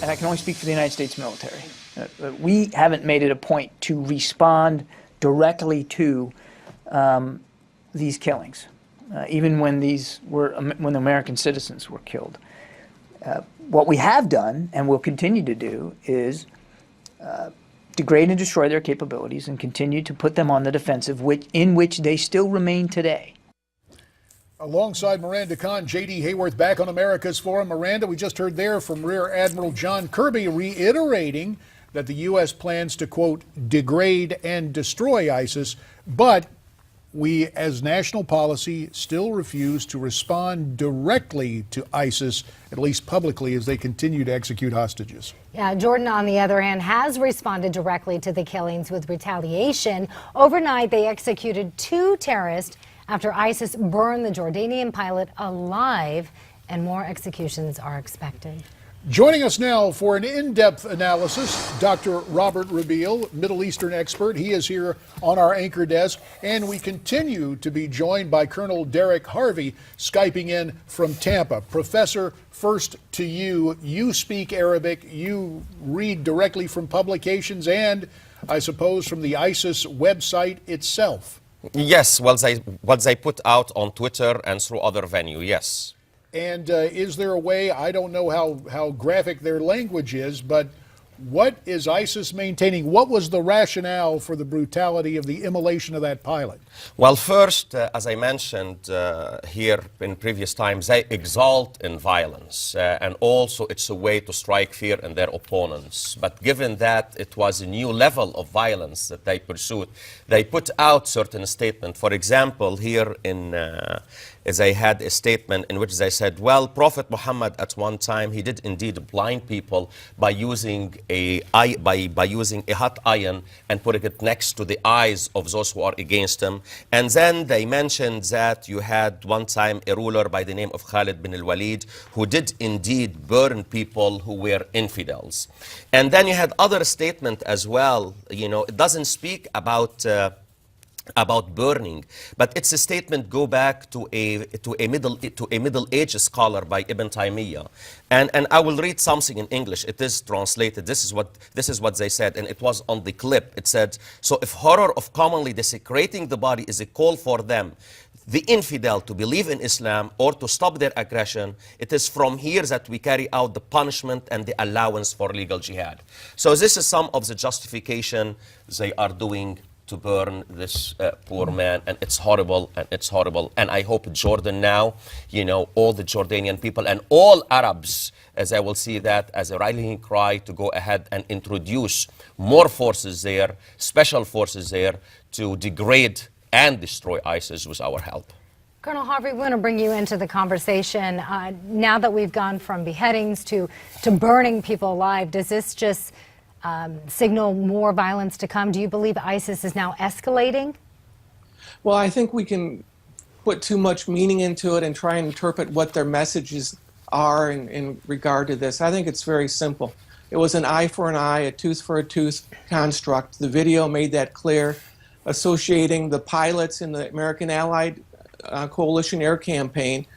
and I can only speak for the United States military, we haven't made it a point to respond directly to these killings, even when when American citizens were killed. What we have done and will continue to do is degrade and destroy their capabilities and continue to put them on the defensive, in which they still remain today. Alongside Miranda Khan, J.D. Hayworth back on America's Forum. Miranda, we just heard there from Rear Admiral John Kirby reiterating that the U.S. plans to, quote, degrade and destroy ISIS, but we, as national policy, still refuse to respond directly to ISIS, at least publicly, as they continue to execute hostages. Yeah, Jordan, on the other hand, has responded directly to the killings with retaliation. Overnight, they executed 2 terrorists after ISIS burned the Jordanian pilot alive, and more executions are expected. Joining us now for an in-depth analysis, Dr. Robert Rabil, Middle Eastern expert. He is here on our anchor desk, and we continue to be joined by Colonel Derek Harvey, Skyping in from Tampa. Professor, first to you. You speak Arabic, you read directly from publications, and I suppose from the ISIS website itself. Yes, what they put out on Twitter and through other venue, yes. And is there a way, I don't know how graphic their language is, but what is ISIS maintaining? What was the rationale for the brutality of the immolation of that pilot? Well, first, as I mentioned here in previous times, they exalt in violence, and also it's a way to strike fear in their opponents. But given that it was a new level of violence that they pursued, they put out certain statements. For example, here in they had a statement in which they said, well, Prophet Muhammad at one time, he did indeed blind people by using a hot iron and putting it next to the eyes of those who are against him. And then they mentioned that you had one time a ruler by the name of Khalid bin al-Walid who did indeed burn people who were infidels. And then you had other statement as well. You know, it doesn't speak about burning, but it's a statement go back to a Middle Age scholar by Ibn Taymiyyah, and I will read something in English. It is translated. This is what they said, and it was on the clip. It said, so if horror of commonly desecrating the body is a call for them, the infidel, to believe in Islam or to stop their aggression, it is from here that we carry out the punishment and the allowance for legal jihad. So this is some of the justification they are doing to burn this poor man, and it's horrible, and it's horrible. And I hope Jordan now, you know, all the Jordanian people and all Arabs, as I will see that as a rallying cry to go ahead and introduce more forces there, special forces there, to degrade and destroy ISIS with our help. Colonel Harvey, we want to bring you into the conversation. Now that we've gone from beheadings to burning people alive, does this just signal more violence to come? Do you believe ISIS is now escalating? Well, I think we can put too much meaning into it and try and interpret what their messages are in regard to this. I think it's very simple. It was an eye for an eye, a tooth for a tooth construct. The video made that clear, associating the pilots in the American Allied Coalition Air Campaign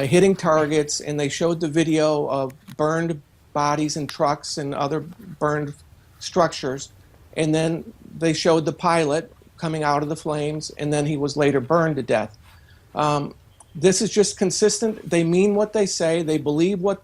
hitting targets, and they showed the video of burned bodies in trucks and other burned structures, and then they showed the pilot coming out of the flames, and then he was later burned to death. This is just consistent. They mean what they say. They believe what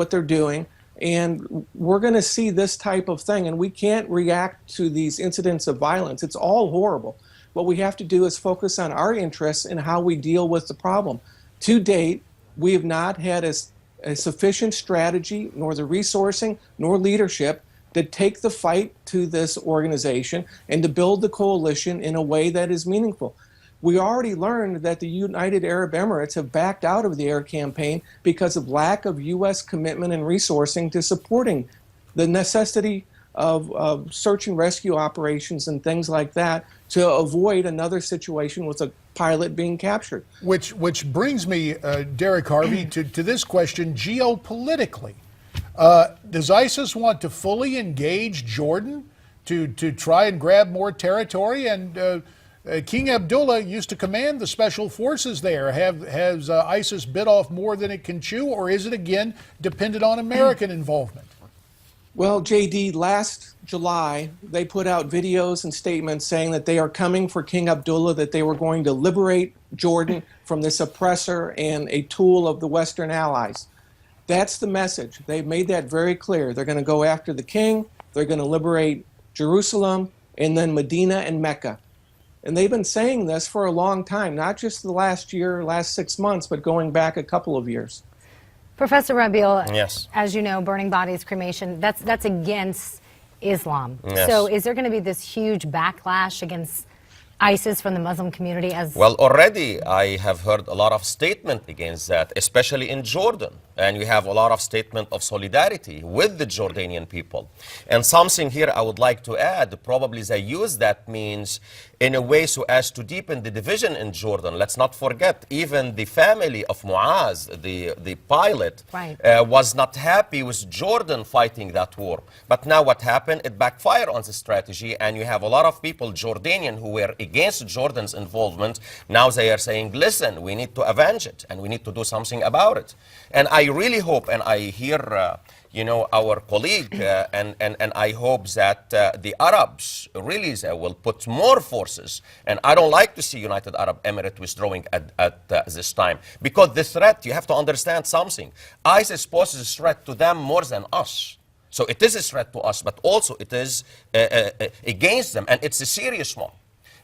they're doing, and we're going to see this type of thing, and we can't react to these incidents of violence. It's all horrible. What we have to do is focus on our interests and how we deal with the problem. To date, we have not had a sufficient strategy, nor the resourcing, nor leadership to take the fight to this organization and to build the coalition in a way that is meaningful. We already learned that the United Arab Emirates have backed out of the air campaign because of lack of U.S. commitment and resourcing to supporting the necessity of search and rescue operations and things like that to avoid another situation with a pilot being captured. Which brings me, Derek Harvey, to this question geopolitically. Does ISIS want to fully engage Jordan to try and grab more territory? And King Abdullah used to command the special forces there. Has ISIS bit off more than it can chew, or is it again dependent on American involvement? Well, JD, last July, they put out videos and statements saying that they are coming for King Abdullah, that they were going to liberate Jordan from this oppressor and a tool of the Western allies. That's the message. They've made that very clear. They're going to go after the king, they're going to liberate Jerusalem, and then Medina and Mecca. And they've been saying this for a long time, not just the last year, last 6 months, but going back a couple of years. Professor Rabil, Yes. as you know, burning bodies, cremation, that's against Islam. Yes. So is there going to be this huge backlash against ISIS from the Muslim community? Well, already I have heard a lot of statement against that, especially in Jordan. And you have a lot of statement of solidarity with the Jordanian people. And something here I would like to add, probably they use that means in a way so as to deepen the division in Jordan. Let's not forget, even the family of Muaz, the pilot, Right. Was not happy with Jordan fighting that war. But now what happened? It backfired on the strategy, and you have a lot of people, Jordanian, who were against Jordan's involvement. Now they are saying, listen, we need to avenge it, and we need to do something about it. And I really hope, and I hear our colleague, and I hope that the Arabs really will put more forces. And I don't like to see United Arab Emirates withdrawing at this time. Because the threat, you have to understand something. ISIS poses a threat to them more than us. So it is a threat to us, but also it is against them, and it's a serious one.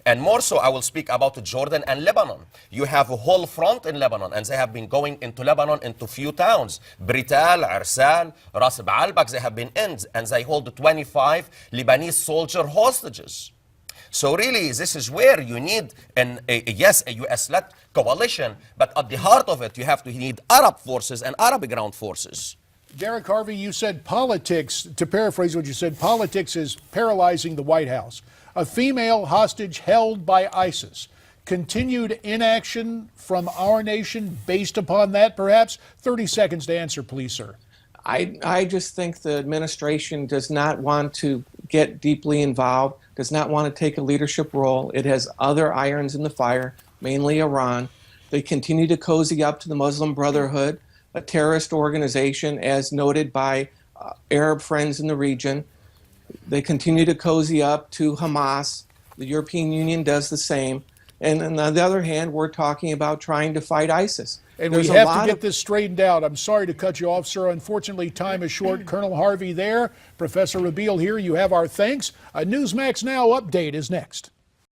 And more so, I will speak about Jordan and Lebanon. You have a whole front in Lebanon, and they have been going into Lebanon into few towns. Brital, Arsan, Ras Baalbak, they have been in, and they hold 25 Lebanese soldier hostages. So really, this is where you need, a U.S.-led coalition, but at the heart of it, you need Arab forces and Arab ground forces. Derek Harvey, you said politics, to paraphrase what you said, politics is paralyzing the White House. A female hostage held by ISIS. Continued inaction from our nation based upon that, perhaps? 30 seconds to answer, please, sir. I just think the administration does not want to get deeply involved, does not want to take a leadership role. It has other irons in the fire, mainly Iran. They continue to cozy up to the Muslim Brotherhood, a terrorist organization, as noted by Arab friends in the region. They continue to cozy up to Hamas. The European Union does the same. And on the other hand, we're talking about trying to fight ISIS. And There's we a have lot to get of- this straightened out. I'm sorry to cut you off, sir. Unfortunately, time is short. Colonel Harvey there, Professor Rabil here. You have our thanks. A Newsmax Now update is next.